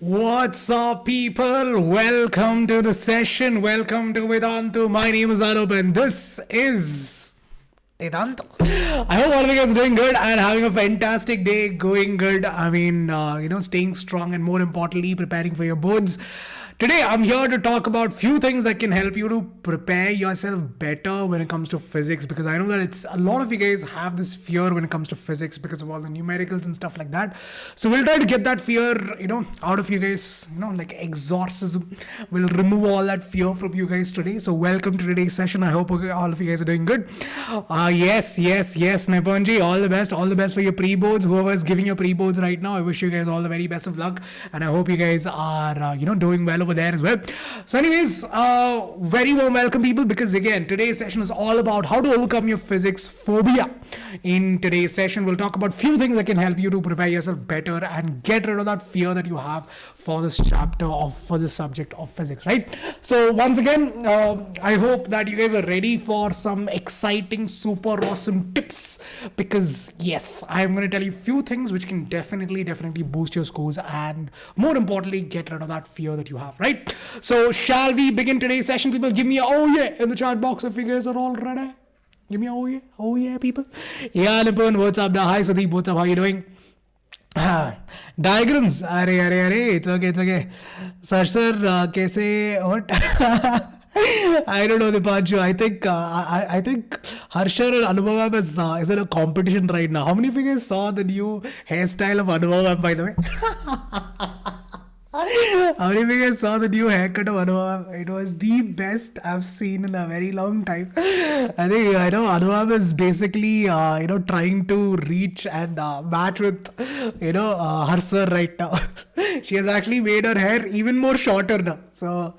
What's up, people? Welcome to the session. Welcome to Vedantu. My name is Anoop, and this is Vedantu. I hope all of you guys are doing good and having a fantastic day, going good. Staying strong and more importantly, preparing for your boards. Today, I'm here to talk about few things that can help you to prepare yourself better when it comes to physics, because I know that it's a lot of you guys have this fear when it comes to physics because of all the numericals and stuff like that. So we'll try to get that fear, out of you guys, like exorcism. We'll remove all that fear from you guys today. So welcome to today's session. I hope all of you guys are doing good. Yes, Neponji, all the best for your pre-boards. Whoever's giving your pre-boards right now, I wish you guys all the very best of luck, and I hope you guys are, doing well over there as well. So anyways, very warm welcome, people, because again, today's session is all about how to overcome your physics phobia. In today's session, we'll talk about few things that can help you to prepare yourself better and get rid of that fear that you have for this chapter for this subject of physics, right? So once again, I hope that you guys are ready for some exciting, super awesome tips, because yes, I'm going to tell you few things which can definitely boost your scores and more importantly, get rid of that fear that you have, right? So shall we begin today's session, people? Give me a oh yeah in the chat box if you guys are all ready. Give me a oh yeah, people. Yeah, Nipun, what's up? Hi Sadeep, what's up? How are you doing? Diagrams, it's okay. Sir, kaise, what? I don't know, Dipanshu. I think Harsha and Anubhav is in a competition right now. How many of you guys saw the new hairstyle of Anubhav, by the way? How many of you guys saw the new haircut of Anubhav? It was the best I've seen in a very long time. I think, Anubhav is basically, trying to reach and match with, Harsha right now. She has actually made her hair even more shorter now. So,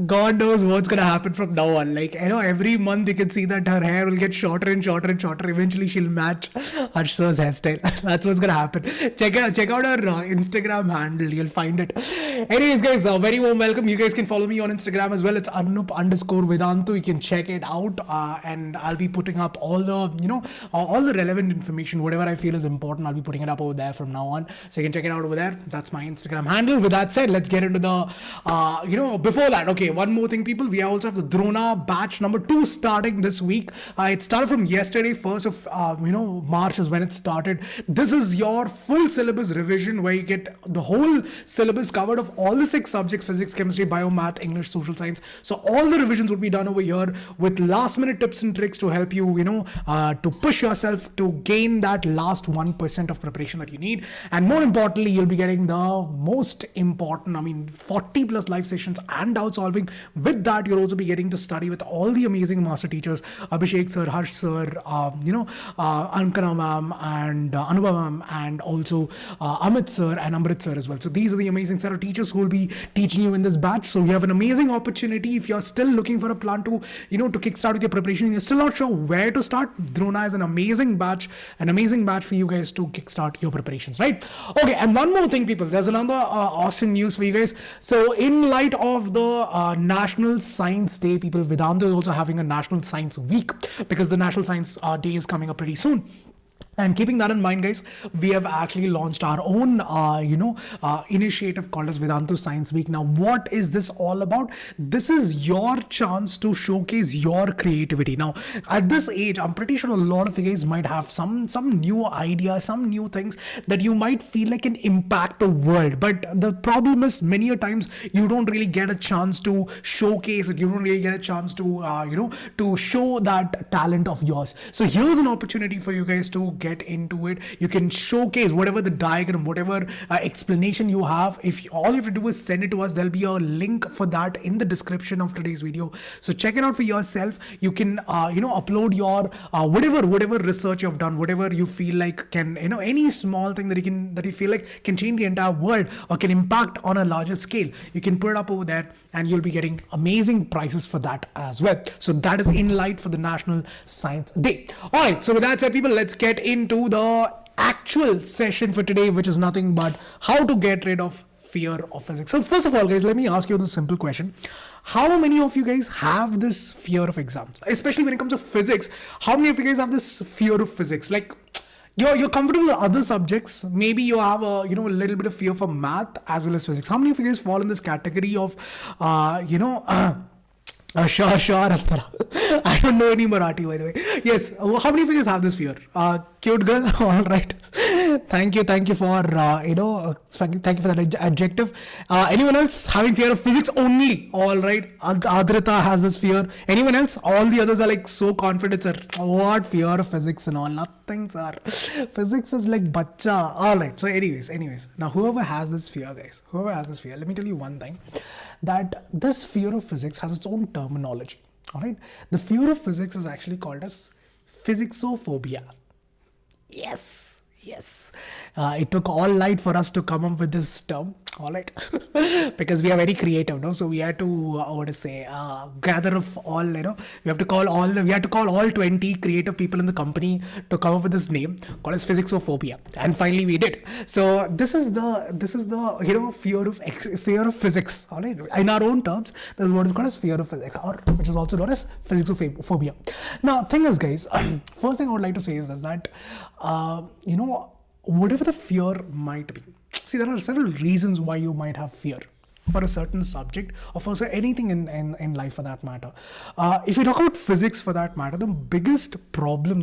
God knows what's going to happen from now on. Like, every month you can see that her hair will get shorter and shorter and shorter. Eventually, she'll match Harsha's hairstyle. That's what's going to happen. Check out her Instagram handle. You'll find it. Anyways, guys, very warm welcome. You guys can follow me on Instagram as well. It's Anoop_Vedantu. You can check it out, and I'll be putting up all the, all the relevant information, whatever I feel is important. I'll be putting it up over there from now on, so you can check it out over there. That's my Instagram handle. With that said, let's get into the, before that, okay, one more thing, people. We also have the Drona Batch number 2 starting this week. It started from yesterday, 1st of March is when it started. This is your full syllabus revision where you get the whole syllabus covered of all the 6 subjects: physics, chemistry, bio, math, English, social science. So all the revisions would be done over here with last minute tips and tricks to help you, to push yourself to gain that last 1% of preparation that you need. And more importantly, you'll be getting the most important, 40 plus live sessions and doubt solving. With that, you'll also be getting to study with all the amazing master teachers: Abhishek sir, Harsh sir, Ankana ma'am, and Anubhav ma'am, and also Amit sir and Amrit sir as well. So these are the amazing set of teachers who will be teaching you in this batch. So you have an amazing opportunity. If you're still looking for a plan to, to kickstart with your preparation, and you're still not sure where to start, Drona is an amazing batch for you guys to kickstart your preparations, right? Okay, and one more thing, people. There's another awesome news for you guys. So in light of the National Science Day, people, Vedantu is also having a National Science Week, because the National Science Day is coming up pretty soon. And keeping that in mind, guys, we have actually launched our own, initiative called as Vedantu Science Week. Now, what is this all about? This is your chance to showcase your creativity. Now, at this age, I'm pretty sure a lot of you guys might have some new ideas, some new things that you might feel like can impact the world. But the problem is, many a times you don't really get a chance to showcase it. You don't really get a chance to, to show that talent of yours. So here's an opportunity for you guys to get into it. You can showcase whatever the diagram, whatever explanation you have. If all you have to do is send it to us, there'll be a link for that in the description of today's video. So check it out for yourself. You can upload your whatever research you've done, whatever you feel like can, any small thing that you feel like can change the entire world or can impact on a larger scale. You can put it up over there and you'll be getting amazing prizes for that as well. So that is in light for the National Science Day. All right, so with that said, people, let's get into the actual session for today, which is nothing but how to get rid of fear of physics. So first of all, guys, let me ask you this simple question. How many of you guys have this fear of exams? Especially when it comes to physics, how many of you guys have this fear of physics? Like, you're comfortable with other subjects. Maybe you have a a little bit of fear for math as well as physics. How many of you guys fall in this category of sure, Antara. I don't know any Marathi, by the way. Yes, how many of you guys have this fear? Cute girl, all right. Thank you for thank you for that adjective. Anyone else having fear of physics only? All right. Adrita has this fear. Anyone else? All the others are like so confident, sir. What fear of physics and all? Nothing, sir. Physics is like bacha. All right. So, anyways. Now, whoever has this fear, guys, let me tell you one thing. That this fear of physics has its own terminology. All right. The fear of physics is actually called as physicsophobia. Yes. It took all night for us to come up with this term. All right. Because we are very creative, no? So we had to, gather of all, we had to call all 20 creative people in the company to come up with this name called as physicsophobia. And finally we did. So this is the fear of physics. All right. In our own terms, this is what is called as fear of physics, or which is also known as physicsophobia. Now, thing is, guys, first thing I would like to say is that, whatever the fear might be. See, there are several reasons why you might have fear for a certain subject or for anything in life for that matter. If you talk about physics for that matter, the biggest problem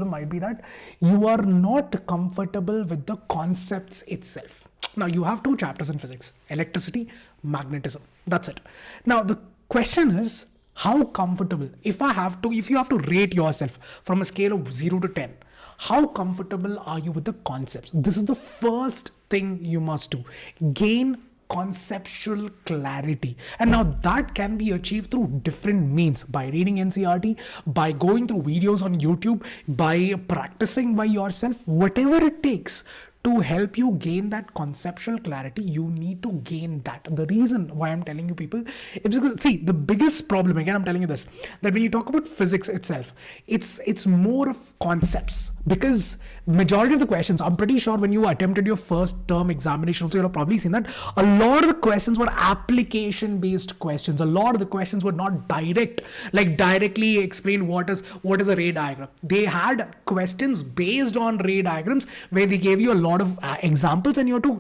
might be that you are not comfortable with the concepts itself. Now, you have 2 chapters in physics: electricity, magnetism. That's it. Now, the question is, how comfortable, if you have to rate yourself from a scale of 0 to 10, how comfortable are you with the concepts? This is the first thing you must do. Gain conceptual clarity. And now that can be achieved through different means: by reading NCERT, by going through videos on YouTube, by practicing by yourself, whatever it takes to help you gain that conceptual clarity. You need to gain that. The reason why I'm telling you people is because, see, the biggest problem, again I'm telling you this, that when you talk about physics itself, it's more of concepts, because majority of the questions, I'm pretty sure when you attempted your first term examination also, you'll have probably seen that a lot of the questions were application based questions. A lot of the questions were not direct, like directly explain what is a ray diagram. They had questions based on ray diagrams where they gave you a lot of examples and you have to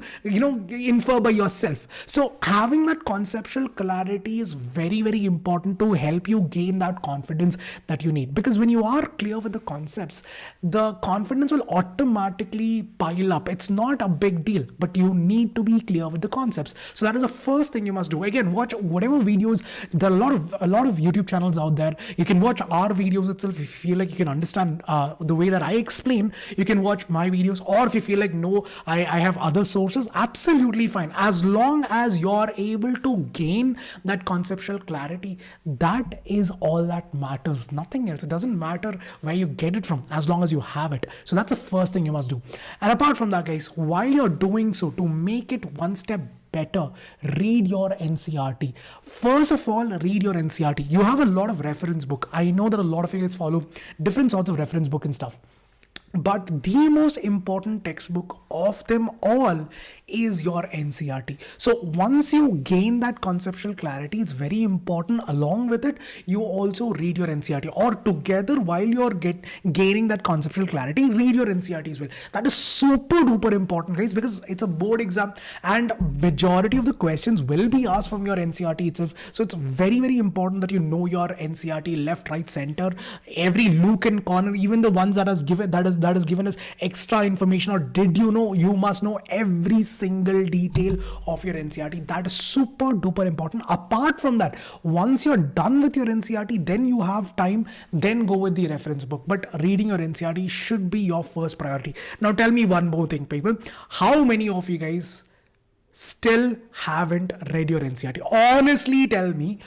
infer by yourself. So having that conceptual clarity is very, very important to help you gain that confidence that you need, because when you are clear with the concepts, the confidence will automatically pile up. It's not a big deal, but you need to be clear with the concepts. So that is the first thing you must do. Again, watch whatever videos. There are a lot of YouTube channels out there. You can watch our videos itself if you feel like you can understand the way that I explain. You can watch my videos, or if you feel like no, I have other sources, absolutely fine. As long as you're able to gain that conceptual clarity, that is all that matters. Nothing else. It doesn't matter where you get it from, as long as you have it. So that's the first thing you must do. And apart from that, guys, while you're doing so, to make it one step better, read your NCERT. First of all, read your NCERT. You have a lot of reference book. I know that a lot of you guys follow different sorts of reference book and stuff. But the most important textbook of them all is your NCERT. So once you gain that conceptual clarity, it's very important. Along with it, you also read your NCERT, or together while you're gaining that conceptual clarity, read your NCERT as well. That is super duper important, guys, because it's a board exam and majority of the questions will be asked from your NCERT itself. So it's very, very important that you know your NCERT left, right, center, every nook and corner, even the ones that is given as extra information, or did you know, you must know every single detail of your NCERT. That is super duper important. Apart from that, once you're done with your NCERT, then you have time, then go with the reference book. But reading your NCERT should be your first priority. Now tell me one more thing, people. How many of you guys still haven't read your NCERT? Honestly, tell me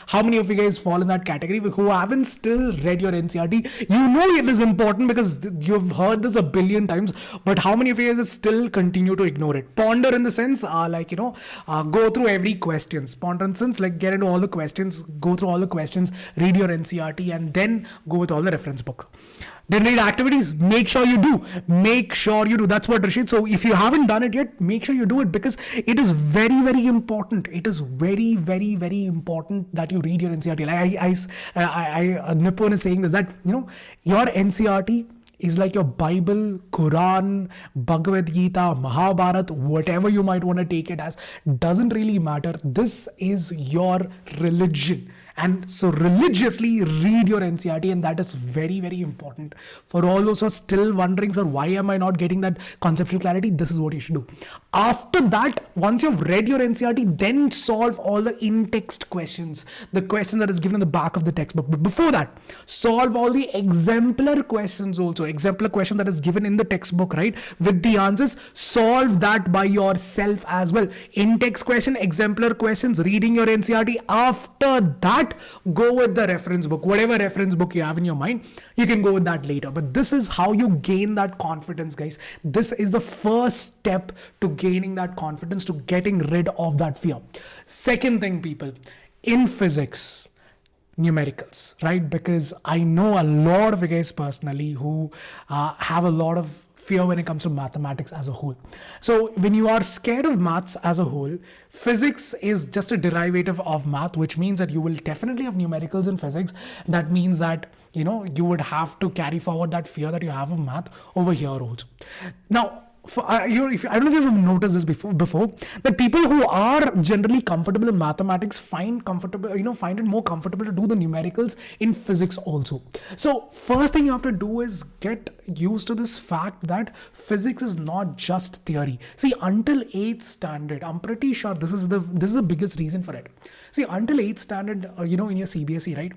how many of you guys fall in that category who haven't still read your NCERT? You know it is important because you've heard this a billion times, but how many of you guys still continue to ignore it? Ponder in the sense, go through every questions. Ponder in the sense, like get into all the questions, go through all the questions, read your NCERT, and then go with all the reference books. Then read activities. Make sure you do. That's what Rashid. So if you haven't done it yet, make sure you do it, because it is very, very important. It is very, very, very important that you read your NCERT. Like Nippon is saying is that, your NCERT is like your Bible, Quran, Bhagavad Gita, Mahabharata, whatever you might want to take it as, doesn't really matter. This is your religion. And so religiously read your NCERT, and that is very, very important. For all those who are still wondering, sir, why am I not getting that conceptual clarity? This is what you should do. After that, once you've read your NCERT, then solve all the in-text questions, the question that is given in the back of the textbook. But before that, solve all the exemplar questions also. Exemplar question that is given in the textbook, right? With the answers, solve that by yourself as well. In-text question, exemplar questions, reading your NCERT. After that, go with the reference book. Whatever reference book you have in your mind, you can go with that later. But this is how you gain that confidence, guys. This is the first step to gaining that confidence, to getting rid of that fear. Second thing, people, in physics, numericals, right? Because I know a lot of you guys personally who have a lot of fear when it comes to mathematics as a whole. So when you are scared of maths as a whole, physics is just a derivative of math, which means that you will definitely have numericals in physics. That means that, you know, you would have to carry forward that fear that you have of math over here also. Now, I don't know if you've noticed this before, that people who are generally comfortable in mathematics find it more comfortable to do the numericals in physics also. So first thing you have to do is get used to this fact that physics is not just theory. See, until 8th standard, I'm pretty sure this is the biggest reason for it. See, until 8th standard, in your CBSE, right?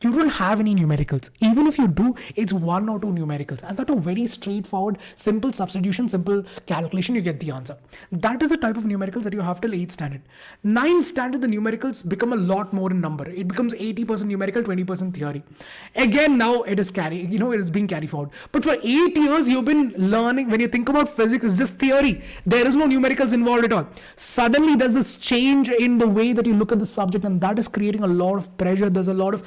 You don't have any numericals. Even if you do, it's 1 or 2 numericals. And that are very straightforward, simple substitution, simple calculation, you get the answer. That is the type of numericals that you have till 8th standard. 9th standard, the numericals become a lot more in number. It becomes 80% numerical, 20% theory. Again, now it is being carried forward. But for 8 years, you've been learning, when you think about physics, it's just theory. There is no numericals involved at all. Suddenly, there's this change in the way that you look at the subject, and that is creating a lot of pressure. There's a lot of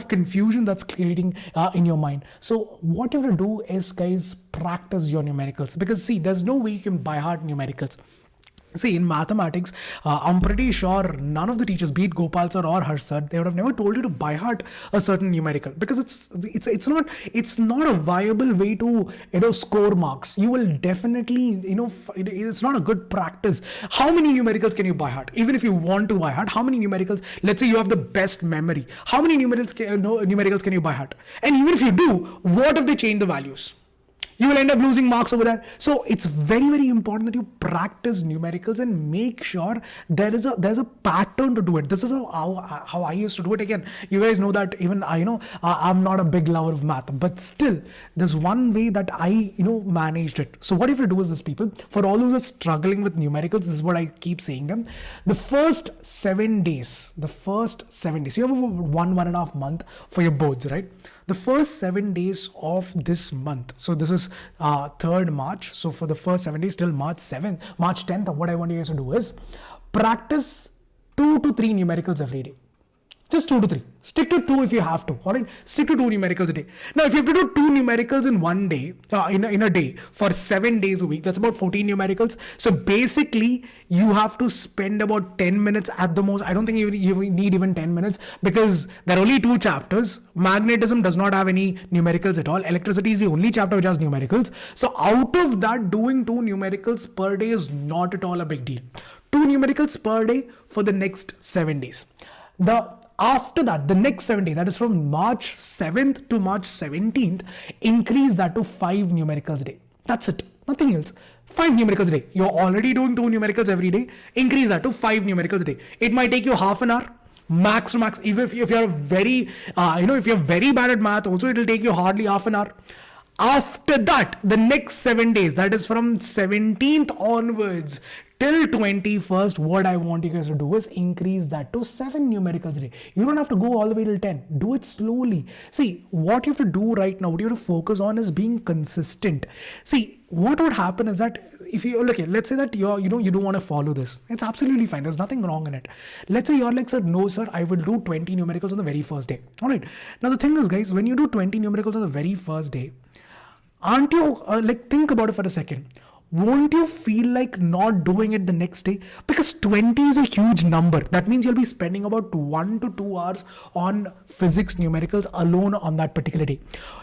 confusion that's creating in your mind. So what you have to do is, guys, practice your numericals, because see, there's no way you can by heart numericals. See, in mathematics, I'm pretty sure none of the teachers, be it Gopal sir or Harsh sir, they would have never told you to by heart a certain numerical, because it's not a viable way to score marks. You will definitely it's not a good practice. How many numericals can you by heart? Even if you want to by heart, how many numericals? Let's say you have the best memory. How many numericals can you by heart? And even if you do, what if they change the values? You will end up losing marks over that. So it's very, very important that you practice numericals and make sure there's a pattern to do it. This is how I used to do it. Again, you guys know that even I'm not a big lover of math, but still there's one way that I managed it. So what if you do is this, people, for all who are struggling with numericals, this is what I keep saying them. The first 7 days, you have about 1.5 month for your boards, right? The first 7 days of this month, so this is 3rd March, so for the first 7 days till March 10th, what I want you guys to do is practice 2 to 3 numericals every day. Just 2 to 3. Stick to 2 if you have to. All right. Stick to 2 numericals a day. Now, if you have to do 2 numericals in one day, in a day for 7 days a week, that's about 14 numericals. So basically, you have to spend about 10 minutes at the most. I don't think you need even 10 minutes, because there are only 2 chapters. Magnetism does not have any numericals at all. Electricity is the only chapter which has numericals. So out of that, doing 2 numericals per day is not at all a big deal. 2 numericals per day for the next 7 days. After that, the next 7 days, that is from March 7th to March 17th, increase that to 5 numericals a day. That's it. Nothing else. 5 numericals a day. You're already doing 2 numericals every day. Increase that to 5 numericals a day. It might take you half an hour, max to max. If you're very, if you're very bad at math, also it will take you hardly half an hour. After that, the next 7 days, that is from 17th onwards till 21st, what I want you guys to do is increase that to 7 numericals a day. You don't have to go all the way till 10. Do it slowly. See, what you have to do right now, what you have to focus on is being consistent. See, what would happen is that if you look at, let's say that you don't want to follow this. It's absolutely fine. There's nothing wrong in it. Let's say you're like, sir, no, sir, I will do 20 numericals on the very first day. All right. Now, the thing is, guys, when you do 20 numericals on the very first day, aren't you, think about it for a second. won't you feel like not doing it the next day? Because 20 is a huge number. That means you'll be spending about 1 to 2 hours on physics numericals alone on that particular day.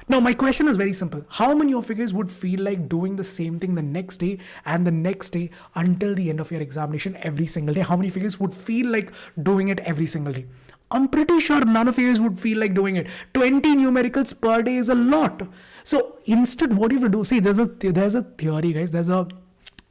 Now, my question is very simple. How many of you guys would feel like doing the same thing the next day and the next day until the end of your examination every single day? How many of you guys would feel like doing it every single day? I'm pretty sure none of you guys would feel like doing it. 20 numericals per day is a lot. So instead, what you have to do, see, there's a theory, guys. There's a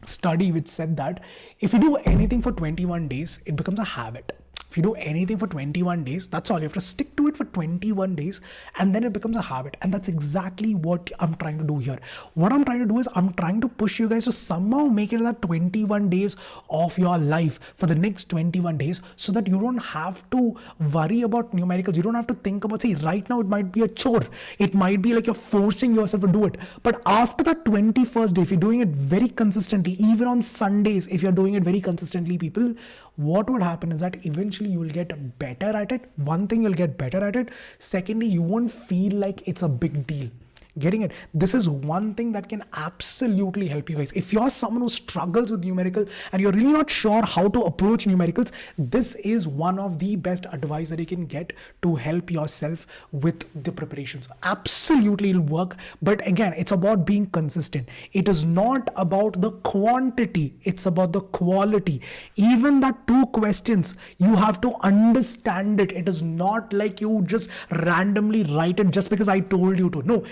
study which said that if you do anything for 21 days, it becomes a habit. If you do anything for 21 days, that's all. You have to stick to it for 21 days and then it becomes a habit. And that's exactly what I'm trying to do here. What I'm trying to do is I'm trying to push you guys to somehow make it that 21 days of your life for the next 21 days so that you don't have to worry about numericals. You don't have to think about, see, right now it might be a chore. It might be like you're forcing yourself to do it. But after that 21st day, if you're doing it very consistently, even on Sundays, if you're doing it very consistently, people, what would happen is that eventually you will get better at it. One thing, you'll get better at it. Secondly, you won't feel like it's a big deal. Getting it? This is one thing that can absolutely help you guys. If you're someone who struggles with numerical and you're really not sure how to approach numericals, this is one of the best advice that you can get to help yourself with the preparations. Absolutely it'll work. But again, it's about being consistent. It is not about the quantity. It's about the quality. Even that 2 questions, you have to understand it. It is not like you just randomly write it just because I told you to. No,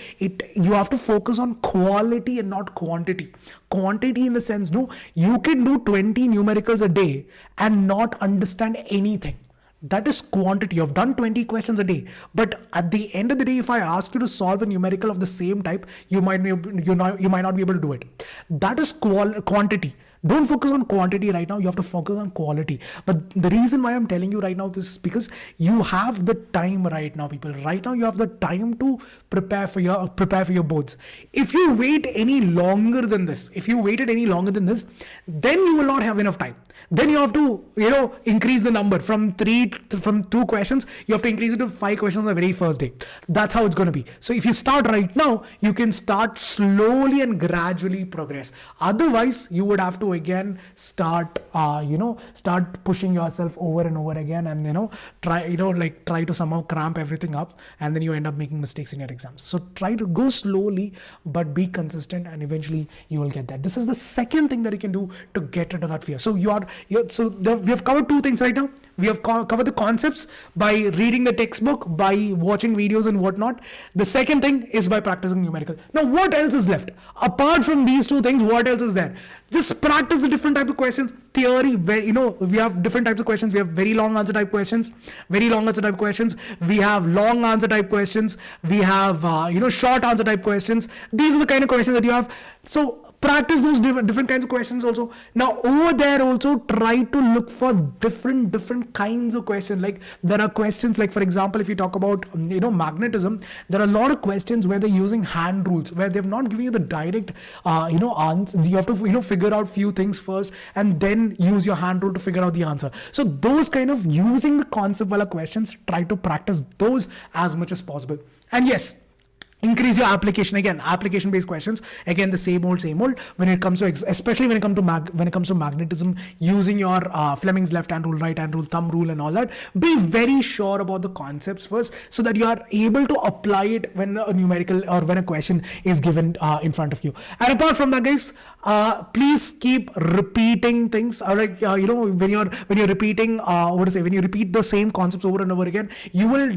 you have to focus on quality and not quantity. Quantity in the sense, no, you can do 20 numericals a day and not understand anything. That is quantity. You've done 20 questions a day, but at the end of the day, if I ask you to solve a numerical of the same type, you might not be able to do it. That is quantity. Don't focus on quantity right now. You have to focus on quality. But the reason why I'm telling you right now is because you have the time right now, people. Right now, you have the time to prepare for your boards. If you wait any longer than this, then you will not have enough time. Then you have to, increase the number from 2 questions. You have to increase it to 5 questions on the very first day. That's how it's going to be. So if you start right now, you can start slowly and gradually progress. Otherwise, you would have to again start pushing yourself over and over again and try to somehow cramp everything up, and then you end up making mistakes in your exams. So try to go slowly but be consistent, and eventually you will get that. This is the second thing that you can do to get rid of that fear. So we have covered 2 things right now. We have covered the concepts by reading the textbook, by watching videos and whatnot. The second thing is by practicing numerical. Now, what else is left? Apart from these 2 things, what else is there? Just practice the different types of questions. Theory, where, we have different types of questions. We have very long answer type questions, We have long answer type questions. We have, short answer type questions. These are the kind of questions that you have. So practice those different kinds of questions also. Now over there also try to look for different kinds of questions. Like there are questions like, for example, if you talk about magnetism, there are a lot of questions where they're using hand rules, where they've not given you the direct answer. You have to figure out few things first and then use your hand rule to figure out the answer. So those kind of using the concept wala questions, try to practice those as much as possible. And yes, increase your application. Again, application based questions, again the same old when it comes to, especially when it comes to magnetism, using your Fleming's left hand rule, right hand rule, thumb rule and all that. Be very sure about the concepts first so that you are able to apply it when a numerical or when a question is given in front of you. And apart from that, guys, please keep repeating things. Alright, when you're repeating when you repeat the same concepts over and over again, you will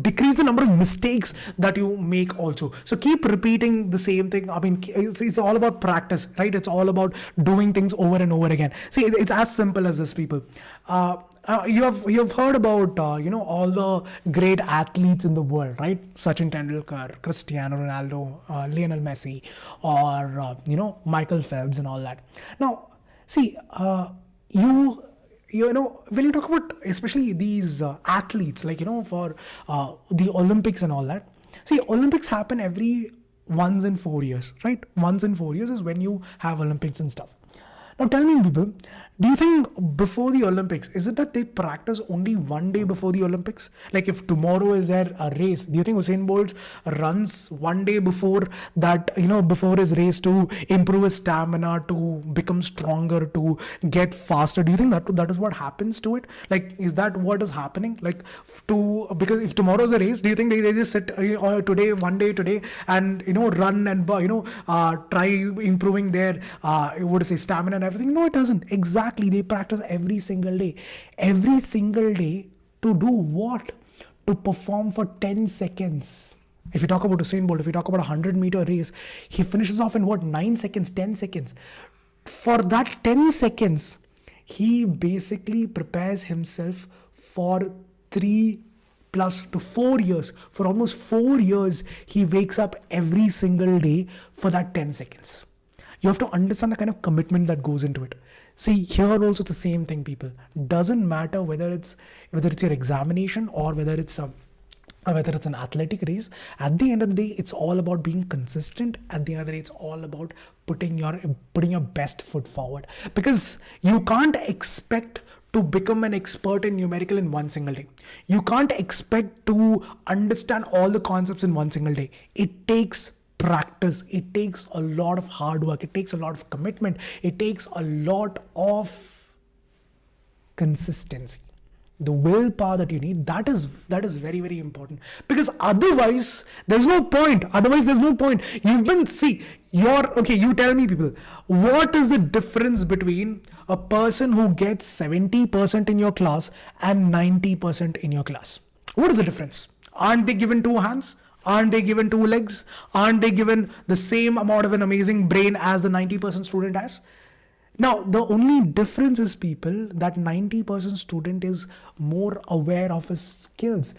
decrease the number of mistakes that you make also. So keep repeating the same thing. I mean, it's all about practice, right? It's all about doing things over and over again. See, it's as simple as this, people. You have heard about all the great athletes in the world, right? Sachin Tendulkar, Cristiano Ronaldo, Lionel Messi, or Michael Phelps and all that. Now, see, when you talk about especially these athletes, like for the Olympics and all that. See, Olympics happen every once in 4 years, right? Once in 4 years is when you have Olympics and stuff. Now tell me, people, do you think before the Olympics, is it that they practice only one day before the Olympics? Like if tomorrow is there a race, do you think Usain Bolt runs one day before that, before his race to improve his stamina, to become stronger, to get faster? Do you think that is what happens to it? Like, is that what is happening? Like because if tomorrow is a race, do you think they just sit today, one day today, and run and try improving their stamina and everything? No, it doesn't. Exactly, they practice every single day to do what? To perform for 10 seconds. If you talk about Usain Bolt, if you talk about a 100-meter race, he finishes off in 9 seconds, 10 seconds. For that 10 seconds, he basically prepares himself for 3 plus to 4 years. For almost 4 years, he wakes up every single day for that 10 seconds. You have to understand the kind of commitment that goes into it. See, here also it's the same thing, people. Doesn't matter whether it's your examination or whether it's an athletic race. At the end of the day, it's all about being consistent. At the end of the day, it's all about putting your best foot forward. Because you can't expect to become an expert in numerical in one single day. You can't expect to understand all the concepts in one single day. It takes practice. It takes a lot of hard work. It takes a lot of commitment. It takes a lot of consistency. The willpower that you need, that is very, very important. Because otherwise, there's no point. You tell me, people, what is the difference between a person who gets 70% in your class and 90% in your class? What is the difference? Aren't they given 2 hands? Aren't they given 2 legs? Aren't they given the same amount of an amazing brain as the 90% student has? Now, the only difference is, people, that 90% student is more aware of his skills.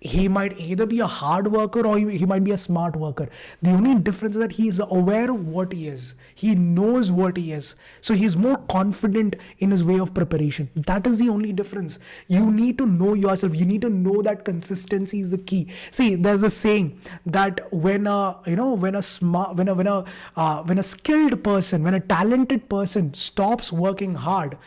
He might either be a hard worker or he might be a smart worker. The only difference is that he is aware of what he is. He knows what he is. So he's more confident in his way of preparation. That is the only difference. You need to know yourself. You need to know that consistency is the key. See, there's a saying that when a skilled person, when a talented person stops working hard,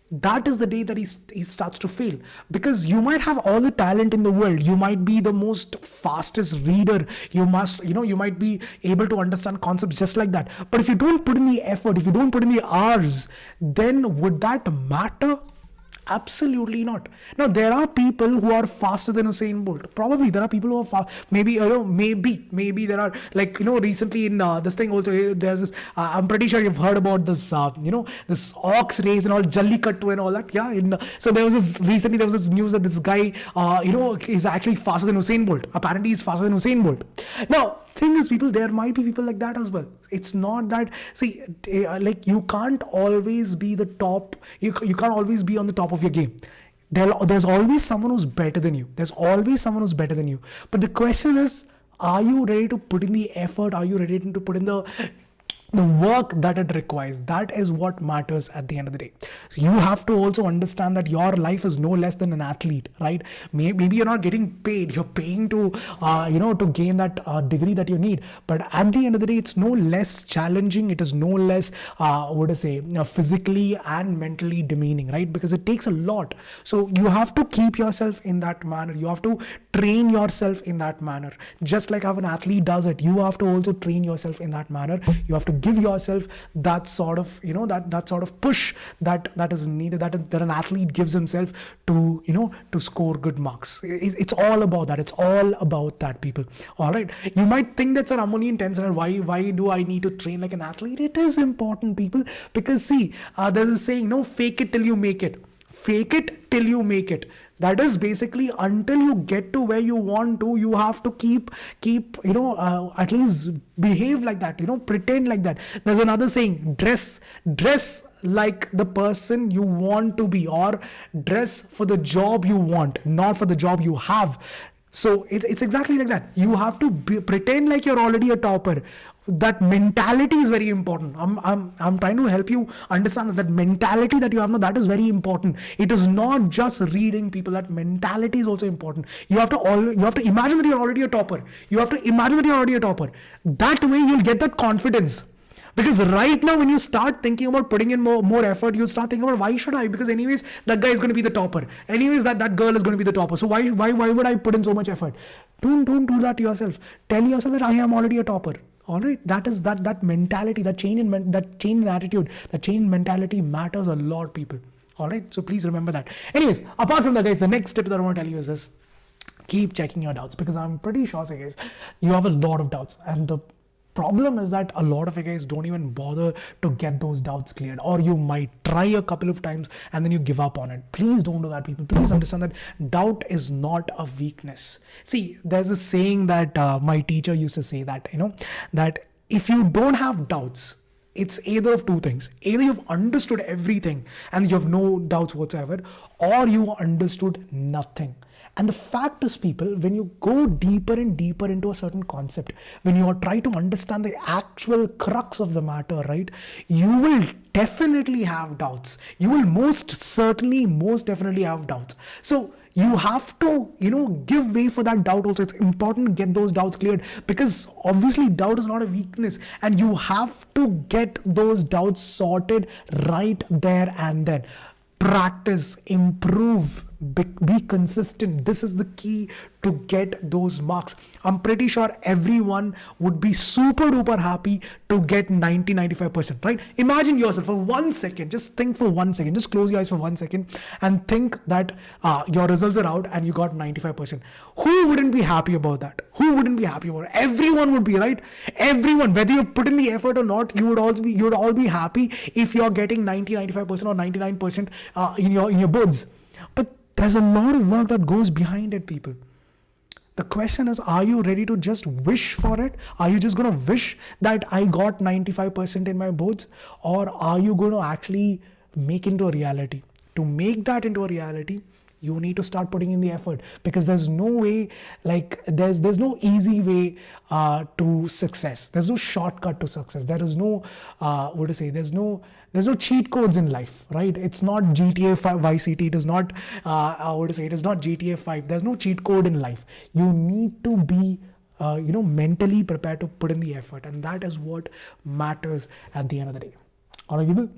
that is the day that he starts to fail. Because you might have all the talent in the world. You might be the most fastest reader. You might be able to understand concepts just like that. But if you don't put in the effort, if you don't put in the hours, then would that matter? Absolutely not. Now, there are people who are faster than Usain Bolt. Probably there are people who are maybe there are, recently in this thing also, there's this, I'm pretty sure you've heard about this, this ox race and all, Jallikattu and all that. Yeah. So there was this news that this guy, is actually faster than Usain Bolt. Apparently he's faster than Usain Bolt. Now, thing is, people, there might be people like that as well. It's not that, see, you can't always be the top. You can't always be on the top of your game. There's always someone who's better than you. But the question is, are you ready to put in the effort? Are you ready to put in the work that it requires? That is what matters at the end of the day. So you have to also understand that your life is no less than an athlete, right? Maybe you're not getting paid. You're paying to gain that degree that you need. But at the end of the day, it's no less challenging. It is no less, physically and mentally demeaning, right? Because it takes a lot. So you have to keep yourself in that manner. You have to train yourself in that manner. Just like how an athlete does it, you have to also train yourself in that manner. You have to give yourself that sort of that sort of push that is needed, that an athlete gives himself to score good marks. It's all about that. It's all about that, people. All right, you might think that's an only intense, and why do I need to train like an athlete? It is important, people, because see, there's a saying, fake it till you make it. Fake it till you make it. That is basically, until you get to where you want to, you have to keep at least behave like that, pretend like that. There's another saying, dress like the person you want to be, or dress for the job you want, not for the job you have. So it's exactly like that. You have to pretend like you're already a topper. That mentality is very important. I'm trying to help you understand that mentality that you have now, that is very important. It is not just reading, people. That mentality is also important. You have to imagine that you're already a topper. That way you'll get that confidence. Because right now, when you start thinking about putting in more effort, you start thinking about, why should I? Because anyways, that guy is going to be the topper. Anyways, that girl is going to be the topper. So why would I put in so much effort? Don't do that to yourself. Tell yourself that I am already a topper. All right, that is that mentality, that change in attitude, that change in mentality matters a lot, people. All right, so please remember that. Anyways, apart from that, guys, the next tip that I want to tell you is this: keep checking your doubts, because I'm pretty sure, guys, you have a lot of doubts, and the problem is that a lot of you guys don't even bother to get those doubts cleared, or you might try a couple of times and then you give up on it. Please don't do that, people. Please understand that doubt is not a weakness. See, there's a saying that my teacher used to say, that that if you don't have doubts, it's either of two things: either you've understood everything and you have no doubts whatsoever, or you understood nothing. And the fact is, people, when you go deeper and deeper into a certain concept, when you are trying to understand the actual crux of the matter, right, you will definitely have doubts. You will most definitely have doubts. So you have to, give way for that doubt also. It's important to get those doubts cleared, because obviously doubt is not a weakness, and you have to get those doubts sorted right there and then. Practice, improve, be consistent. This is the key to get those marks. I'm pretty sure everyone would be super duper happy to get 95%, right? Imagine yourself for 1 second, just think for 1 second, just close your eyes for 1 second and think that your results are out and you got 95%. Who wouldn't be happy about that? Who wouldn't be happy about it? Everyone would be, right? Everyone, whether you put in the effort or not, you would all be happy if you're getting 95% or 99% in your boards. But there's a lot of work that goes behind it, people. The question is, are you ready to just wish for it? Are you just going to wish that I got 95% in my boards? Or are you going to actually make into a reality? To make that into a reality, you need to start putting in the effort, because there's no way, there's no easy way to success. There's no shortcut to success. There is no, there's no cheat codes in life, right? It's not GTA 5 Vice City. It is not, it is not GTA 5. There's no cheat code in life. You need to be, mentally prepared to put in the effort. And that is what matters at the end of the day. All right, people?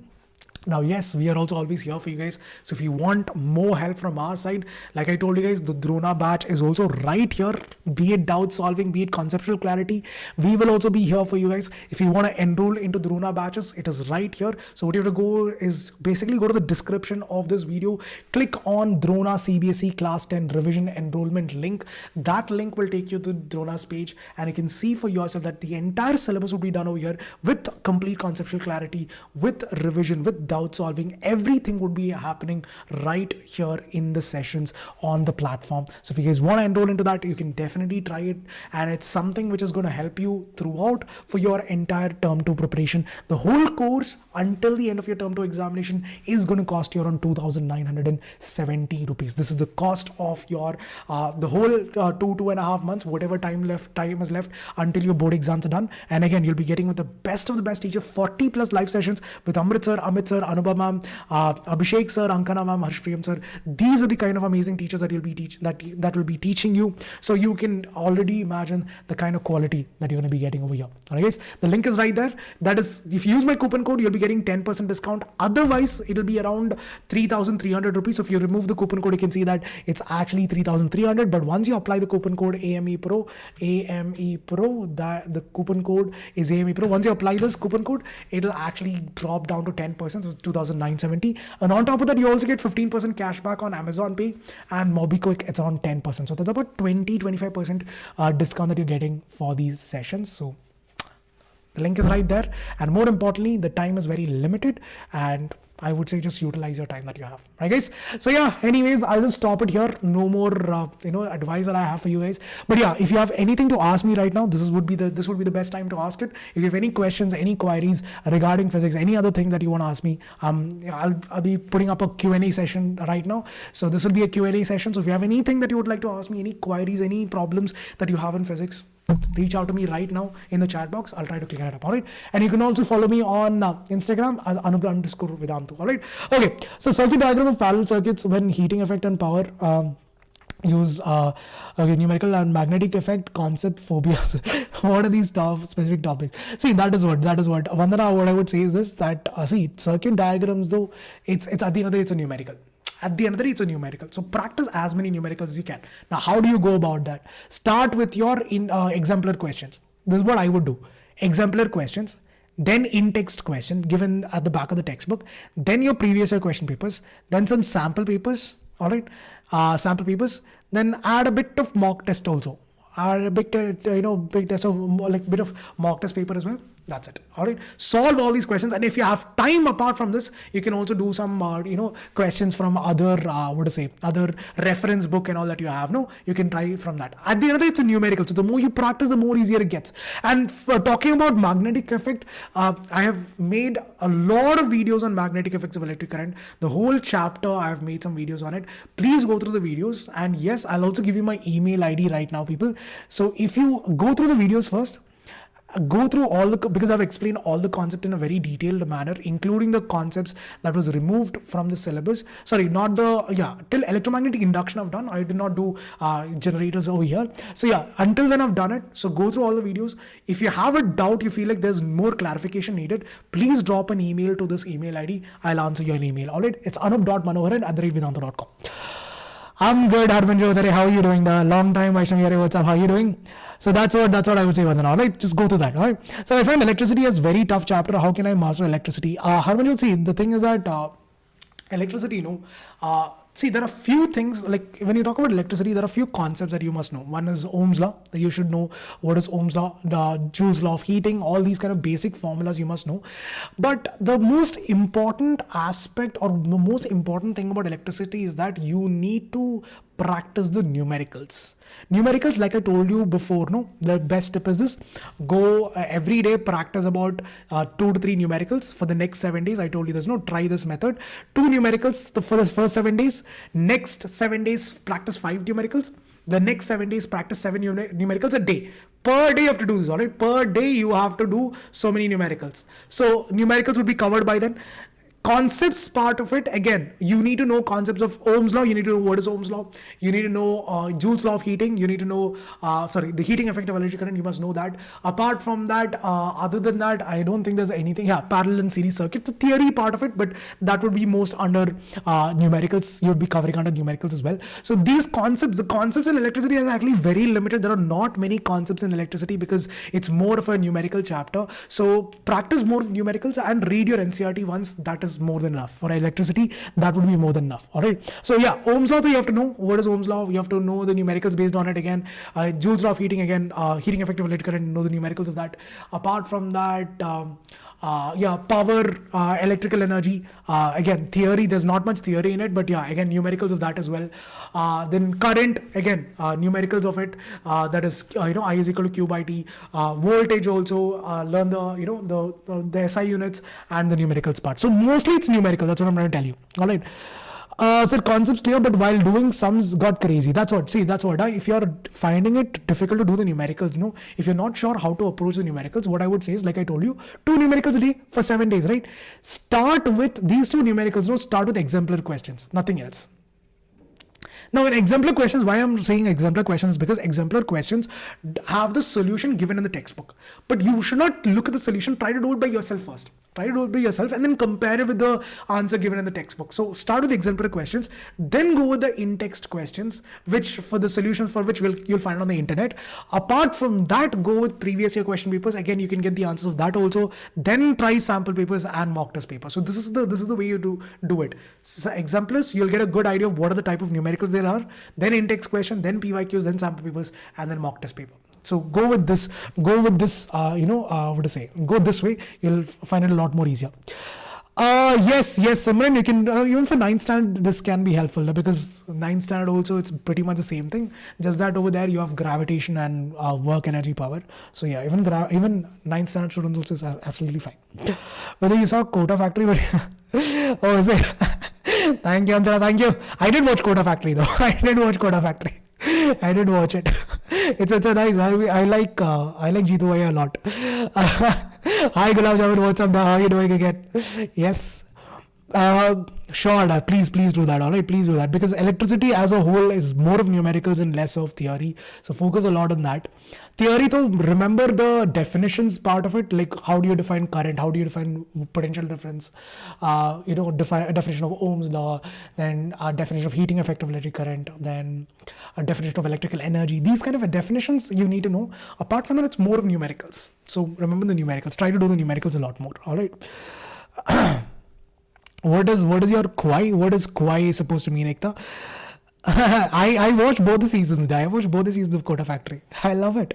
Now, yes, we are also always here for you guys. So if you want more help from our side, like I told you guys, the Drona Batch is also right here. Be it doubt solving, be it conceptual clarity, we will also be here for you guys. If you want to enroll into Drona Batches, it is right here. So what you have to go is basically go to the description of this video, click on Drona CBSE Class 10 Revision Enrollment link. That link will take you to Drona's page, and you can see for yourself that the entire syllabus will be done over here with complete conceptual clarity, with revision, with doubt solving. Everything would be happening right here in the sessions on the platform. So if you guys want to enroll into that, you can definitely try it, and it's something which is going to help you throughout for your entire term 2 preparation. The whole course until the end of your term 2 examination is going to cost you around 2,970 rupees. This is the cost of your the whole 2.5 months, whatever time is left until your board exams are done. And again, you'll be getting with the best of the best teacher, 40 plus live sessions with Amrit sir, Amit sir, Anubha ma'am, Abhishek sir, Ankana ma'am, Harshpriyam sir. These are the kind of amazing teachers that that will be teaching you. So you can already imagine the kind of quality that you're going to be getting over here. Alright guys, the link is right there. That is, if you use my coupon code, you'll be getting 10% discount. Otherwise, it'll be around 3,300 rupees. So if you remove the coupon code, you can see that it's actually 3,300. But once you apply the coupon code AME Pro, that the coupon code is AME Pro. Once you apply this coupon code, it'll actually drop down to 10%, so 2,970. And on top of that, you also get 15% cash back on Amazon Pay, and MobiKwik, it's on 10%. So that's about 20-25% discount that you're getting for these sessions. So the link is right there, and more importantly, the time is very limited, and I would say just utilize your time that you have, right guys? So yeah, anyways, I'll just stop it here. No more advice that I have for you guys. But yeah, if you have anything to ask me right now, this would be the best time to ask it. If you have any questions, any queries regarding physics, any other thing that you want to ask me, I'll be putting up a Q&A session right now. So this will be a Q&A session. So if you have anything that you would like to ask me, any queries, any problems that you have in physics, reach out to me right now in the chat box. I'll try to clear it up. All right. And you can also follow me on Instagram as Anoop_Vedantu. All right. Okay. So circuit diagram of parallel circuits when heating effect and power. use okay, numerical and magnetic effect, concept, phobia. What are these specific topics? See, that is what Vandana, what I would say is this, that see, circuit diagrams though, it's at the end of the day, it's a numerical. At the end of the day, it's a numerical. So practice as many numericals as you can. Now, how do you go about that? Start with your exemplar questions. This is what I would do. Exemplar questions, then in-text question given at the back of the textbook, then your previous year question papers, then some sample papers, all right, sample papers, then add a bit of mock test also. Add a bit, big test of like bit of mock test paper as well. That's it. All right. Solve all these questions, and if you have time apart from this, you can also do some questions from other other reference book and all that you have. No, you can try from that. At the end of the day, it's a numerical. So the more you practice, the more easier it gets. And for talking about magnetic effect, I have made a lot of videos on magnetic effects of electric current. The whole chapter, I have made some videos on it. Please go through the videos, and yes, I'll also give you my email ID right now, people. So if you go through the videos first, go through because I've explained all the concept in a very detailed manner, including the concepts that was removed from the syllabus. Sorry, not till electromagnetic induction I've done. I did not do generators over here. So yeah, until then I've done it. So go through all the videos. If you have a doubt, you feel like there's more clarification needed, please drop an email to this email ID. I'll answer your email. All right, it's anup.manoharan@vedanta.com. I'm good, Harmanjot. How are you doing? Long time, Vaishnavi. What's up? How are you doing? So that's what I would say, Vandana. All right, just go to that. All right. So I find electricity as very tough chapter. How can I master electricity? Harmanjot, see, the thing is that electricity, see, there are few things, like when you talk about electricity, there are few concepts that you must know. One is Ohm's law, that you should know what is Ohm's law, the Joule's law of heating, all these kind of basic formulas you must know. But the most important aspect or the most important thing about electricity is that you need to practice the numericals. Numericals, like I told you before, the best tip is this: go every day, practice about 2 to 3 numericals for the next 7 days. I told you this, try this method. 2 numericals for the first 7 days. Next 7 days, practice 5 numericals. The next 7 days, practice 7 numericals a day. Per day you have to do this, all right? Per day you have to do so many numericals. So numericals would be covered by then. Concepts part of it, again, you need to know concepts of Ohm's law. You need to know what is Ohm's law. You need to know Joule's law of heating. You need to know the heating effect of electric current. You must know that. Apart from that, other than that, I don't think there's anything. Yeah, parallel and series circuits, the theory part of it, but that would be most under numericals. You'd be covering under numericals as well. So these concepts, the concepts in electricity are actually very limited. There are not many concepts in electricity because it's more of a numerical chapter. So practice more of numericals and read your NCERT once. That is more than enough. For electricity, that would be more than enough. All right. So yeah, Ohm's law, so you have to know what is Ohm's law. You have to know the numericals based on it again. Joule's law of heating again, heating effect of electric current, know the numericals of that. Apart from that, power, electrical energy, again, theory, there's not much theory in it, but yeah, again, numericals of that as well. Then current, again, numericals of it, that is, I is equal to Q by T. Voltage also, learn the SI units and the numericals part. So mostly it's numerical, that's what I'm trying to tell you. All right. Sir, concepts clear, but while doing sums got crazy. That's what. If you're finding it difficult to do the numericals, if you're not sure how to approach the numericals, what I would say is, like I told you, 2 numericals a day for 7 days, right? Start with these 2 numericals, start with exemplar questions, nothing else. Now, in exemplar questions, why I'm saying exemplar questions is because exemplar questions have the solution given in the textbook. But you should not look at the solution, try to do it by yourself first. Try to do it by yourself and then compare it with the answer given in the textbook. So start with the exemplar questions, then go with the in-text questions, which for the solutions for which you'll find on the internet. Apart from that, go with previous year question papers. Again, you can get the answers of that also. Then try sample papers and mock test papers. So this is the way you do it. So exemplars, you'll get a good idea of what are the type of numericals there are. Then in-text question, then PYQs, then sample papers, and then mock test paper. So go with this, go this way, you'll find it a lot more easier. Yes, Simran, you can, even for 9th standard, this can be helpful because 9th standard also, it's pretty much the same thing. Just that over there, you have gravitation and work energy power. So yeah, even 9th standard students also is absolutely fine. Whether you saw Kota Factory, oh, is it? Thank you, Antara, thank you. I did watch Kota Factory though. I did watch it. It's a nice. I like Jeetu Bhai a lot. Hi Gulab Jamun, what's up? How are you doing again? Yes. Sure, please do that. All right, please do that, because electricity as a whole is more of numericals and less of theory. So focus a lot on that. Theory, though, remember the definitions part of it, like how do you define current, how do you define potential difference, define a definition of Ohm's law, then a definition of heating effect of electric current, then a definition of electrical energy. These kind of definitions you need to know. Apart from that, it's more of numericals. So remember the numericals. Try to do the numericals a lot more. All right. What is your Kwai? What is Kwai supposed to mean, Ekta? I watched both the seasons. I watched both the seasons of Kota Factory. I love it.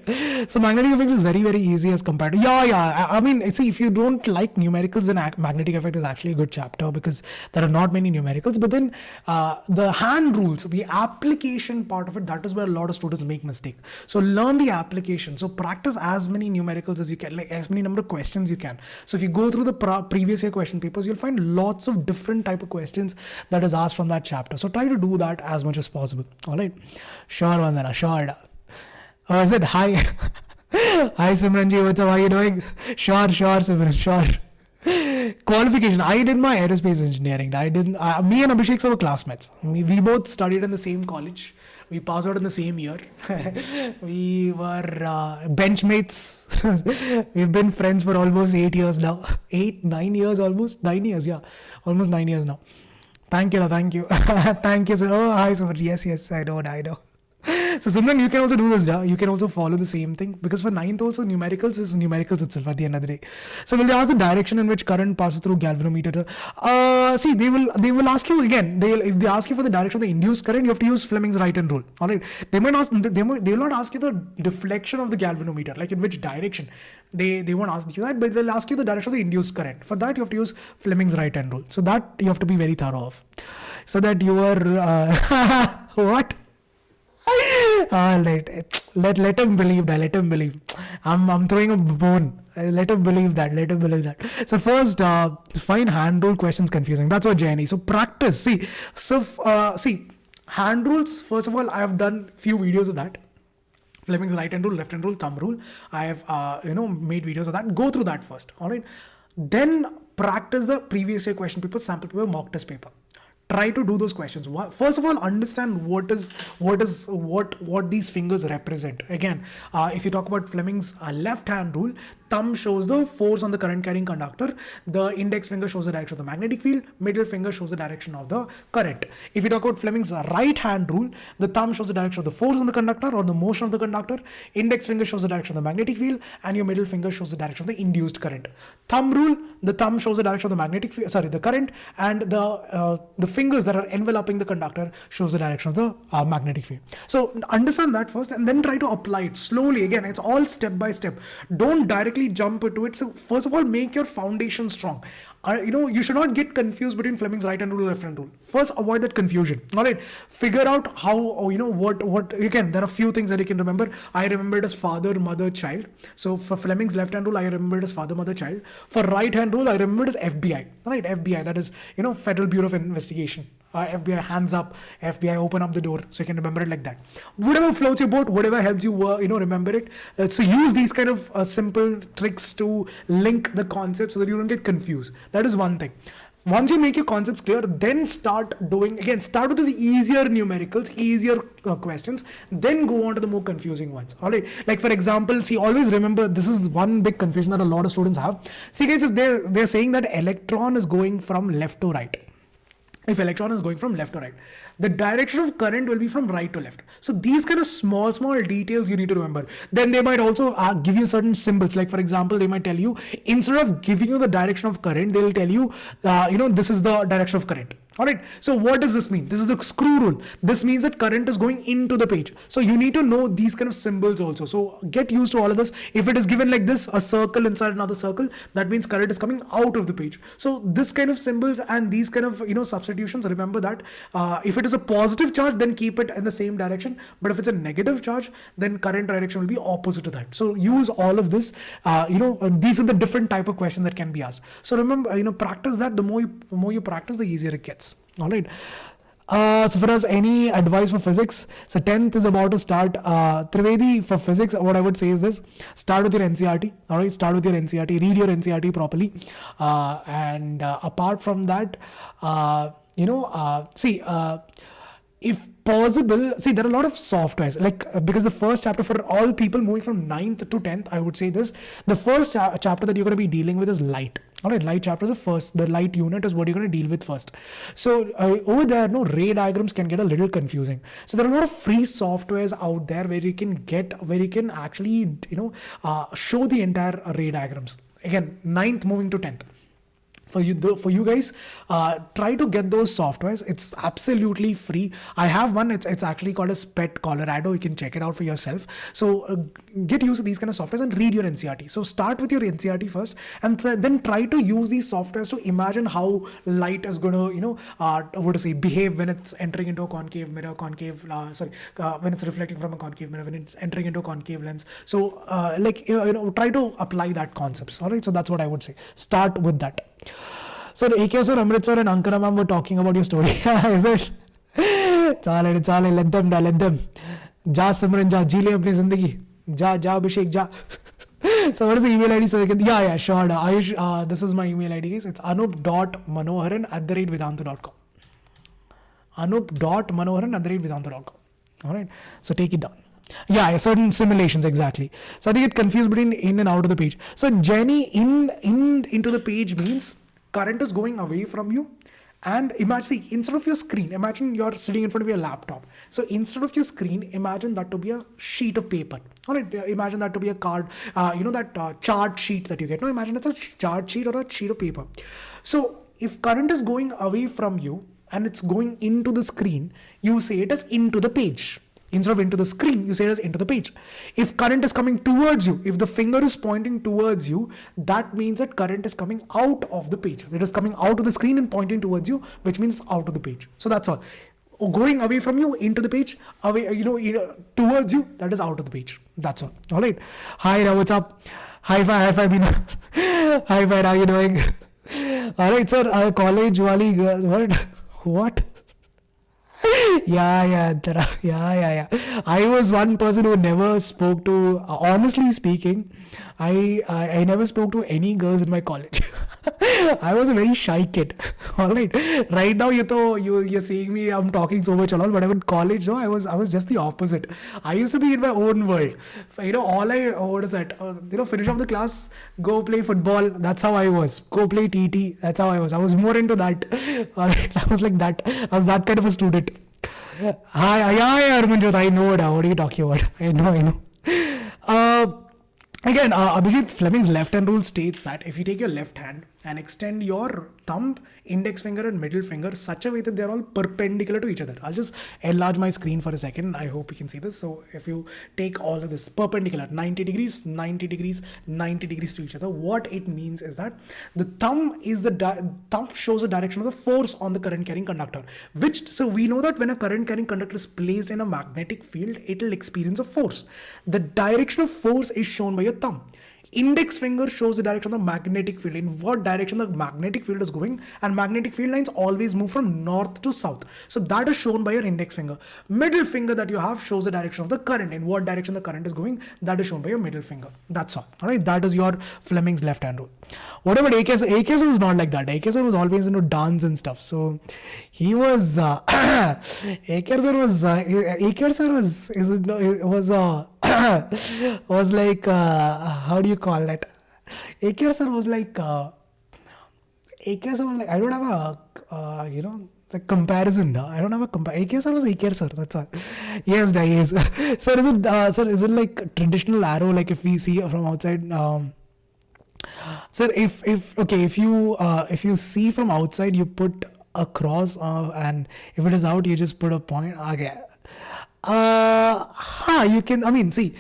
So magnetic effect is very, very easy as compared to I mean, see, if you don't like numericals, then magnetic effect is actually a good chapter, because there are not many numericals. But then the hand rules, the application part of it, that is where a lot of students make mistake. So learn the application. So practice as many numericals as you can, like as many number of questions you can. So if you go through the previous year question papers, you'll find lots of different type of questions that is asked from that chapter. So try to do that as much as possible. All right. Sure, Vandana. Sure. Oh, I said hi. Hi, Simranji. What's up? How are you doing? Sure, Simran. Sure. Qualification. I did my aerospace engineering. Me and Abhishek were classmates. We both studied in the same college. We passed out in the same year. We were benchmates. We've been friends for almost 8 years now. 9 years almost. 9 years, yeah. Almost 9 years now. Thank you. Thank you, sir. Oh, hi, sir. Yes, I know. So Simran, you can also do this, you can also follow the same thing, because for 9th also numericals is numericals itself at the end of the day. So will they ask the direction in which current passes through galvanometer? See, they will ask you again. If they ask you for the direction of the induced current, you have to use Fleming's right hand rule. All right. They will not ask you the deflection of the galvanometer, like in which direction. They won't ask you that, but they'll ask you the direction of the induced current. For that, you have to use Fleming's right hand rule. So that you have to be very thorough of, so that you are what? Let him believe that. Let him believe. I'm throwing a bone. Let him believe that. So first, find hand rule questions confusing. That's what Jenny. So practice. See, hand rules. First of all, I have done few videos of that. Fleming's right hand rule, left hand rule, thumb rule. I have made videos of that. Go through that first. All right. Then practice the previous year question paper, sample paper, mock test paper. Try to do those questions. First of all, understand what these fingers represent. Again, if you talk about Fleming's left hand rule, thumb shows the force on the current carrying conductor. The index finger shows the direction of the magnetic field. Middle finger shows the direction of the current. If you talk about Fleming's right hand rule, the thumb shows the direction of the force on the conductor or the motion of the conductor. Index finger shows the direction of the magnetic field, and your middle finger shows the direction of the induced current. Thumb rule, the thumb shows the direction of the the current, and the fingers that are enveloping the conductor shows the direction of the magnetic field. So understand that first, and then try to apply it slowly. Again, it's all step by step. Don't directly jump into it. So first of all, make your foundation strong. You should not get confused between Fleming's right hand rule and left hand rule. First, avoid that confusion. All right, figure out how, what you can. There are a few things that you can remember. I remember it as father, mother, child. So for Fleming's left hand rule, I remember it as father, mother, child. For right hand rule, I remember it as FBI. All right, FBI, that is, Federal Bureau of Investigation. FBI hands up, FBI open up the door, so you can remember it like that. Whatever floats your boat, whatever helps you, remember it. So use these kind of simple tricks to link the concepts so that you don't get confused. That is one thing. Once you make your concepts clear, then start with the easier numericals, easier questions, then go on to the more confusing ones. All right. Like for example, see, always remember, this is one big confusion that a lot of students have. See guys, if they're saying that electron is going from left to right. If electron is going from left to right, the direction of current will be from right to left. So these kind of small details you need to remember. Then they might also give you certain symbols. Like for example, they might tell you, instead of giving you the direction of current, they'll tell you, this is the direction of current. All right. So what does this mean? This is the screw rule. This means that current is going into the page. So you need to know these kind of symbols also. So get used to all of this. If it is given like this, a circle inside another circle, that means current is coming out of the page. So this kind of symbols and these kind of, substitutions, remember that if it is a positive charge, then keep it in the same direction. But if it's a negative charge, then current direction will be opposite to that. So use all of this. These are the different type of questions that can be asked. So remember, practice that. The more you practice, the easier it gets. All right. So for us, any advice for physics? So 10th is about to start. Trivedi, for physics, what I would say is this: start with your NCERT. All right, start with your NCERT. Read your NCERT properly. And apart from that, see. If possible, see, there are a lot of softwares, like because the first chapter for all people moving from 9th to 10th, I would say this: the first chapter that you're going to be dealing with is light. All right, light chapter is the first. The light unit is what you're going to deal with first. So over there, no, ray diagrams can get a little confusing. So there are a lot of free softwares out there where you can actually show the entire ray diagrams. Again, 9th moving to 10th. For you guys, try to get those softwares. It's absolutely free. I have one. It's actually called a SPET Colorado. You can check it out for yourself. So get used to these kind of softwares and read your NCERT. So start with your NCERT first, and then try to use these softwares to imagine how light is going to behave when it's entering into a concave mirror, when it's reflecting from a concave mirror, when it's entering into a concave lens. So try to apply that concepts. All right. So that's what I would say. Start with that. Sir, AK sir, Amrit sir and Ankara ma'am were talking about your story. Is it? Chale, let them. Ja Simran, ja, ji le apni zindagi. Ja, Abhishek, ja. So what is the email ID? So you can, yeah, sure. Ayush, this is my email ID, guys. It's anup.manoharan@vedantu.com. anup.manoharan@vedantu.com. All right. So take it down. Yeah, certain simulations, exactly. So I think it confused between in and out of the page. So Jenny, into the page means current is going away from you. And imagine, instead of your screen, imagine you're sitting in front of your laptop. So instead of your screen, imagine that to be a sheet of paper. All right, imagine that to be a card, that chart sheet that you get. No, imagine it's a chart sheet or a sheet of paper. So if current is going away from you and it's going into the screen, you say it as into the page. Instead of into the screen, you say it as into the page. If current is coming towards you, if the finger is pointing towards you, that means that current is coming out of the page. It is coming out of the screen and pointing towards you, which means out of the page. So that's all. Going away from you into the page, away, towards you, that is out of the page. That's all. All right. Hi, what's up? High five, Bina. High five, how are you doing? All right, sir. College wali girl. What? Yeah. I was one person who never spoke to, honestly speaking, I never spoke to any girls in my college. I was a very shy kid. All right. Right now, you're seeing me, I'm talking so much a lot, but in college, no, I was just the opposite. I used to be in my own world. Finish off the class, go play football. That's how I was. Go play TT. That's how I was. I was more into that. All right. I was like that. I was that kind of a student. Hi, Armanjot. I know what are you talking about? I know. Again, Abhijit Fleming's left hand rule states that if you take your left hand and extend your thumb, index finger and middle finger such a way that they're all perpendicular to each other. I'll just enlarge my screen for a second. I hope you can see this. So if you take all of this perpendicular, 90 degrees, 90 degrees, 90 degrees to each other, what it means is that the thumb shows the direction of the force on the current carrying conductor, so we know that when a current carrying conductor is placed in a magnetic field, it will experience a force. The direction of force is shown by your thumb. Index finger shows the direction of the magnetic field, in what direction the magnetic field is going, and magnetic field lines always move from north to south. So that is shown by your index finger. Middle finger that you have shows the direction of the current, in what direction the current is going, that is shown by your middle finger. That's all. All right, that is your Fleming's left hand rule. What about AK sir? AK sir was not like that. AK sir was always into dance and stuff. So he was AK sir was like how do you call it? AK sir was like I don't have a the comparison. I don't have a comparison. AK sir was AK sir. That's all. Yes, sir. Is it like traditional arrow? Like if we see from outside. Sir, if you see from outside, you put a cross, and if it is out, you just put a point. Okay. You can. I mean, see.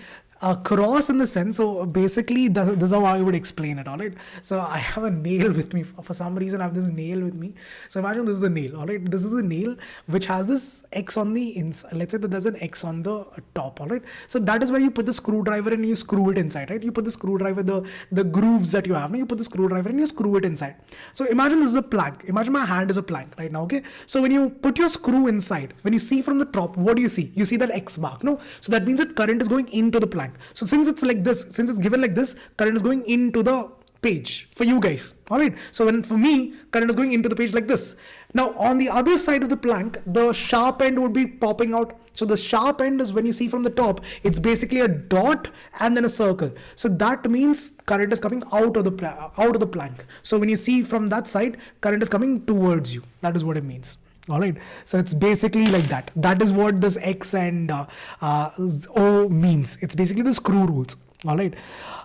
cross in the sense, so basically this is how I would explain it. All right, so I have a nail with me. For some reason I have this nail with me. So imagine this is the nail. All right, this is a nail which has this X on the inside. Let's say that there's an X on the top. All right, so that is where you put the screwdriver and you screw it inside. Right, you put the screwdriver, the grooves that you have now, you put the screwdriver and you screw it inside. So imagine this is a plank. Imagine my hand is a plank right now. Okay, so when you put your screw inside, when you see from the top, what do you see? You see that X mark. No, so that means that current is going into the plank. So since it's like this, since it's given like this, current is going into the page for you guys. All right, so when for me, current is going into the page like this. Now on the other side of the plank, the sharp end would be popping out. So the sharp end is, when you see from the top, it's basically a dot and then a circle. So that means current is coming out of the plank. So when you see from that side, current is coming towards you. That is what it means. All right, so it's basically like that. That is what this X and O means. It's basically the screw rules. All right.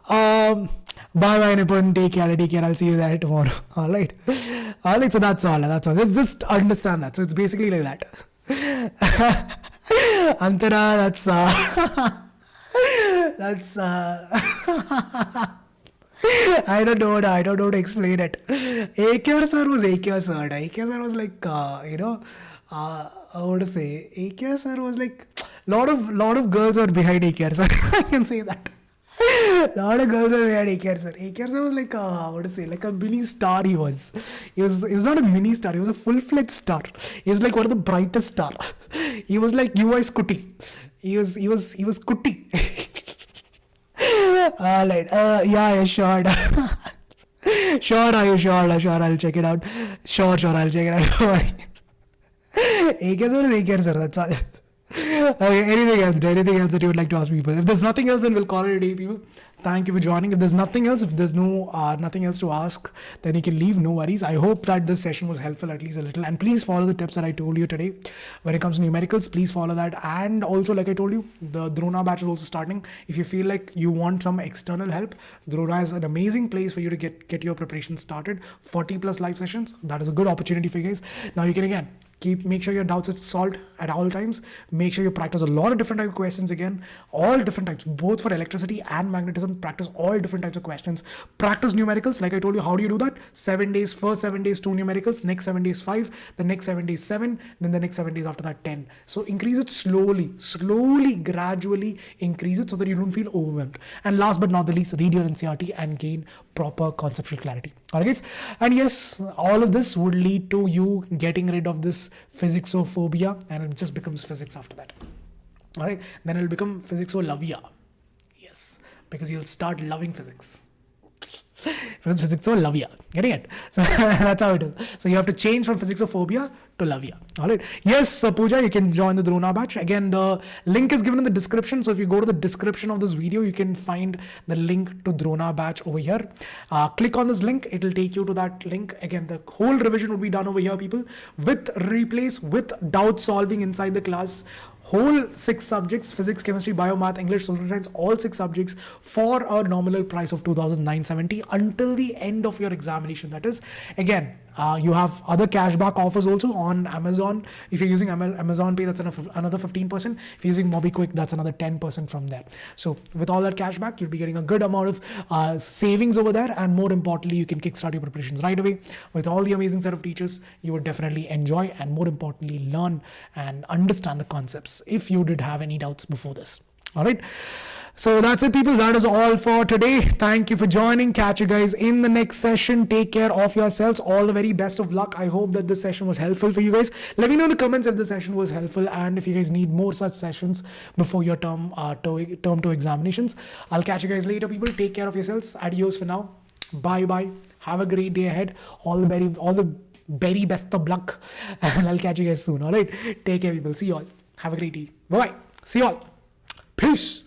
Bye bye, Nipun. Take care. I'll see you there tomorrow. All right. So that's all. Let's just understand that. So it's basically like that. Antara, that's I don't know how to explain it. AKR sir was AKR sir. AKR sir was like, I would say, AKR sir was like, lot of girls were behind AKR sir. I can say that. Lot of girls were behind AKR sir. AKR sir was like, I would say, like a mini star. He was not a mini star. He was a full-fledged star. He was like one of the brightest star. He was like UI Scooty. He was Scooty. Alright, yeah, sure. Sure, are you sure? Sure, I'll check it out. Sure, I'll check it out. Don't worry. AK sir, that's all. Okay, anything else that you would like to ask people? If there's nothing else, then we'll call it a day, people. Thank you for joining. If there's nothing else, if there's nothing else to ask, then you can leave. No worries. I hope that this session was helpful at least a little. And please follow the tips that I told you today. When it comes to numericals, please follow that. And also, like I told you, the Drona Batch is also starting. If you feel like you want some external help, Drona is an amazing place for you to get your preparation started. 40 plus live sessions. That is a good opportunity for you guys. Now you can again make sure your doubts are solved at all times. Make sure you practice a lot of different types of questions again, all different types, both for electricity and magnetism. Practice all different types of questions. Practice numericals. Like I told you, how do you do that? 7 days, first 7 days 2 numericals, next 7 days 5, the next 7 days 7, then the next 7 days after that 10. So increase it slowly, gradually increase it so that you don't feel overwhelmed. And last but not the least, read your NCERT and gain proper conceptual clarity. Alright guys, and yes, all of this would lead to you getting rid of this physics-phobia, and it just becomes physics after that. Alright, then it'll become physics-lovia. Yes, because you'll start loving physics. Because physics-lovia. Getting it? So that's how it is. So you have to change from physics-phobia to lovia. Alright. Yes, Pooja, you can join the Drona Batch. Again, the link is given in the description. So if you go to the description of this video, you can find the link to Drona Batch over here. Click on this link. It'll take you to that link. Again, the whole revision will be done over here, people, with replays, with doubt solving inside the class. Whole 6 subjects, physics, chemistry, bio, math, English, social science, all 6 subjects for a nominal price of 2,970 until the end of your examination. That is, again, you have other cashback offers also on Amazon. If you're using Amazon Pay, that's another 15%. If you're using MobiKwik, that's another 10% from there. So with all that cashback, you'll be getting a good amount of savings over there. And more importantly, you can kickstart your preparations right away with all the amazing set of teachers. You would definitely enjoy and more importantly, learn and understand the concepts if you did have any doubts before this. All right. So that's it, people. That is all for today. Thank you for joining. Catch you guys in the next session. Take care of yourselves. All the very best of luck. I hope that this session was helpful for you guys. Let me know in the comments if the session was helpful and if you guys need more such sessions before your term 2 examinations. I'll catch you guys later, people. Take care of yourselves. Adios for now. Bye. Have a great day ahead. All the very best of luck. And I'll catch you guys soon. All right. Take care, people. See you all. Have a great day. Bye. See you all. Peace.